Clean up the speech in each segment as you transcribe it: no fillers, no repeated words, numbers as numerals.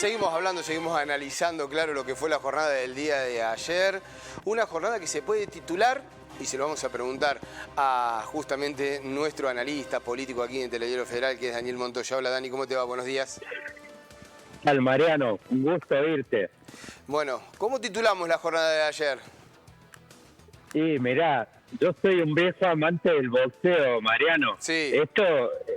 Seguimos hablando, seguimos analizando, claro, lo que fue la jornada del día de ayer. Una jornada que se puede titular, y se lo vamos a preguntar a justamente nuestro analista político aquí en Telediario Federal, que es Daniel Montoya. Hola Dani, ¿cómo te va? Buenos días. Al Mariano, un gusto oírte. Bueno, ¿cómo titulamos la jornada de ayer? Y mirá, yo soy un viejo amante del boxeo, Mariano. Sí. Esto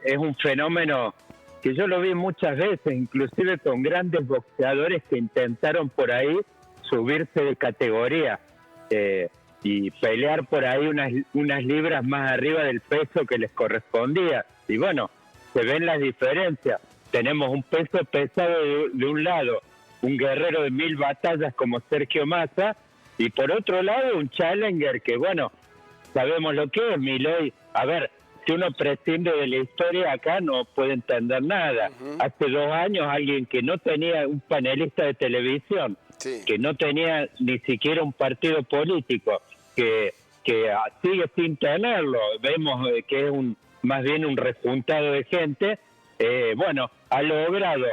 es un fenómeno que yo lo vi muchas veces, inclusive con grandes boxeadores que intentaron por ahí subirse de categoría y pelear por ahí unas libras más arriba del peso que les correspondía. Y bueno, se ven las diferencias. Tenemos un peso pesado de un lado, un guerrero de 1000 batallas como Sergio Massa, y por otro lado un challenger que, bueno, sabemos lo que es Milei. A ver, si uno prescinde de la historia acá no puede entender nada. Hace 2 años alguien que no tenía un panelista de televisión, sí, que no tenía ni siquiera un partido político, que sigue sin tenerlo, vemos que es más bien un rejuntado de gente, bueno, ha logrado,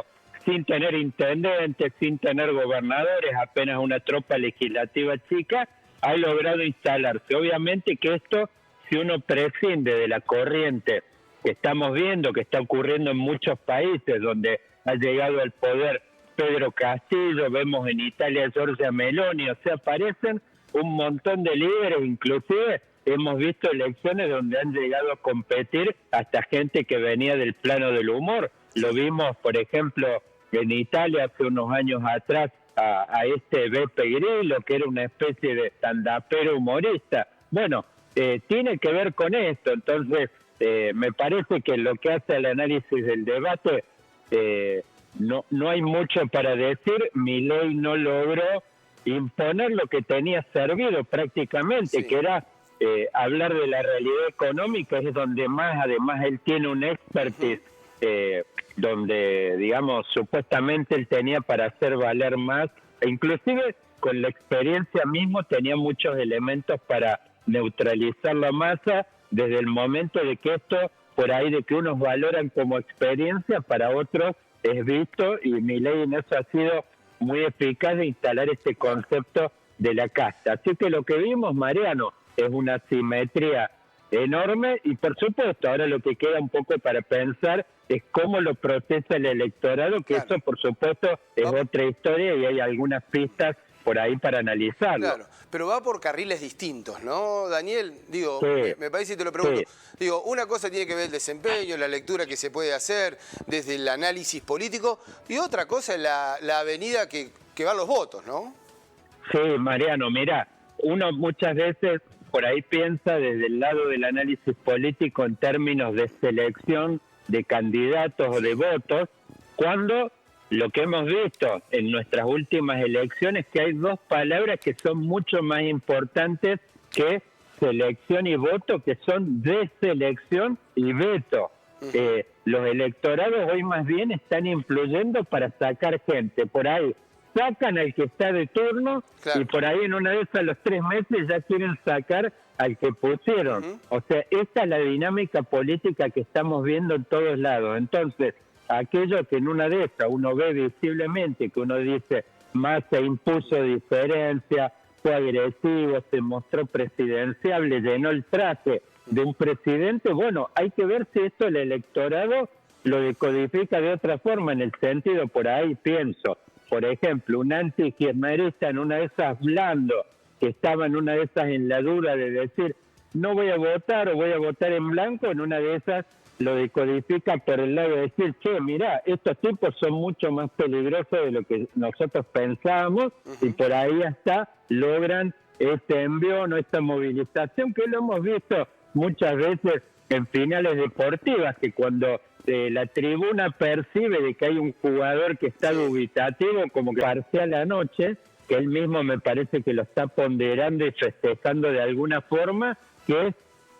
sin tener intendentes, sin tener gobernadores, apenas una tropa legislativa chica, ha logrado instalarse. Obviamente que esto, si uno prescinde de la corriente que estamos viendo, que está ocurriendo en muchos países, donde ha llegado al poder Pedro Castillo, vemos en Italia Giorgia Meloni, o sea, aparecen un montón de líderes, inclusive hemos visto elecciones donde han llegado a competir hasta gente que venía del plano del humor. Lo vimos, por ejemplo, en Italia hace unos años atrás a este Beppe Grillo, que era una especie de stand-upero humorista. Bueno, tiene que ver con esto. Entonces, me parece que lo que hace el análisis del debate, no hay mucho para decir. Milei no logró imponer lo que tenía servido prácticamente, sí, que era hablar de la realidad económica, es donde más, además, él tiene un expertise, donde, digamos, supuestamente él tenía para hacer valer más, e inclusive con la experiencia mismo tenía muchos elementos para neutralizar la masa, desde el momento de que esto, por ahí de que unos valoran como experiencia, para otros es visto, y Milei en eso ha sido muy eficaz de instalar este concepto de la casta. Así que lo que vimos, Mariano, es una simetría enorme, y por supuesto ahora lo que queda un poco para pensar es cómo lo procesa el electorado, que claro, eso por supuesto es otra historia y hay algunas pistas por ahí para analizarlo. claro, pero va por carriles distintos, ¿no, Daniel? Digo, Sí, me parece y te lo pregunto. sí. Digo, una cosa tiene que ver el desempeño, la lectura que se puede hacer desde el análisis político, y otra cosa es la avenida que van los votos, ¿no? Sí, Mariano, mira, uno muchas veces por ahí piensa desde el lado del análisis político en términos de selección de candidatos o de votos, cuando lo que hemos visto en nuestras últimas elecciones, que hay 2 palabras que son mucho más importantes que selección y voto, que son deselección y veto. Los electorados hoy más bien están influyendo para sacar gente. Por ahí sacan al que está de turno, claro, y por ahí en una de esas, a los 3 meses, ya quieren sacar al que pusieron. O sea, esta es la dinámica política que estamos viendo en todos lados. Entonces, aquello que en una de esas uno ve visiblemente, que uno dice, Massa impuso diferencia, fue agresivo, se mostró presidenciable, llenó el traje de un presidente, bueno, hay que ver si esto el electorado lo decodifica de otra forma, en el sentido, por ahí pienso, por ejemplo, un anti-kirchnerista en una de esas blando, que estaba en una de esas en la duda de decir, no voy a votar o voy a votar en blanco, en una de esas lo decodifica por el lado de decir, che, mirá, estos tipos son mucho más peligrosos de lo que nosotros pensábamos, y por ahí hasta logran este envión o esta movilización, que lo hemos visto muchas veces en finales deportivas, que cuando la tribuna percibe de que hay un jugador que está dubitativo, como que parcial la noche, que él mismo me parece que lo está ponderando y festejando de alguna forma, que es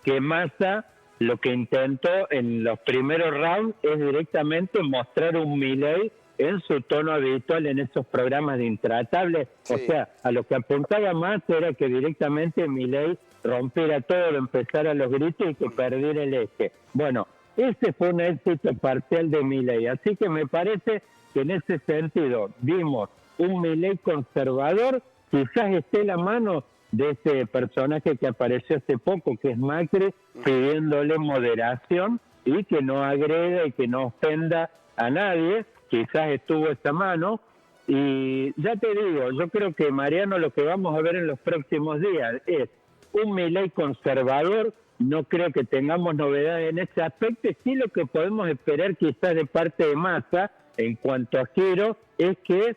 que Massa lo que intentó en los primeros rounds es directamente mostrar un Milei en su tono habitual en esos programas de Intratables. Sí. O sea, a lo que apuntaba Massa era que directamente Milei rompiera todo, empezara los gritos y que perdiera el eje. Bueno, ese fue un éxito parcial de Milei. Así que me parece que en ese sentido vimos un Milei conservador, quizás esté la mano de ese personaje que apareció hace poco, que es Macri, pidiéndole moderación y que no agreda y que no ofenda a nadie, quizás estuvo esa mano. Y ya te digo, yo creo que, Mariano, lo que vamos a ver en los próximos días es un Milei conservador. No creo que tengamos novedades en ese aspecto. Sí, lo que podemos esperar quizás de parte de Massa en cuanto a giro es que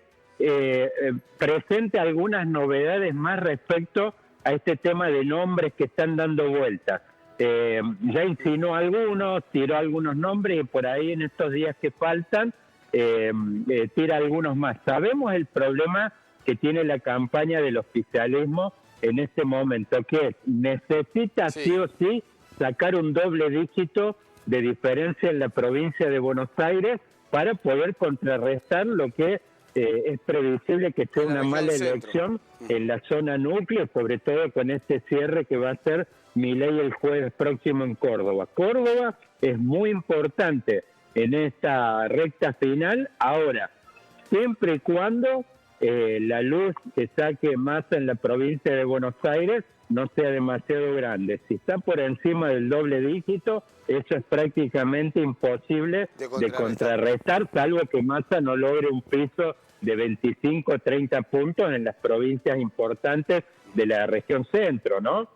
presente algunas novedades más respecto a este tema de nombres que están dando vueltas. Ya insinuó algunos, tiró algunos nombres y por ahí en estos días que faltan tira algunos más. Sabemos el problema que tiene la campaña del oficialismo en este momento, que necesita sí o sí sacar un doble dígito de diferencia en la provincia de Buenos Aires para poder contrarrestar lo que es previsible que sea una mala elección en la zona núcleo, sobre todo con este cierre que va a ser Milei el jueves próximo en Córdoba. Córdoba es muy importante en esta recta final. Ahora, siempre y cuando la luz que saque Massa en la provincia de Buenos Aires no sea demasiado grande. Si está por encima del doble dígito, eso es prácticamente imposible de contrarrestar, salvo que Massa no logre un piso de 25 o 30 puntos en las provincias importantes de la región centro, ¿no?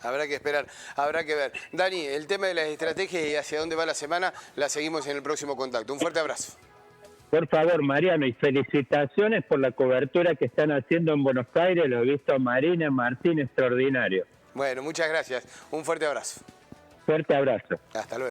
Habrá que esperar, habrá que ver. Dani, el tema de las estrategias y hacia dónde va la semana, la seguimos en el próximo contacto. Un fuerte abrazo. Por favor, Mariano, y felicitaciones por la cobertura que están haciendo en Buenos Aires. Lo he visto a Marina, Martín, extraordinario. Bueno, muchas gracias. Un fuerte abrazo. Fuerte abrazo. Hasta luego.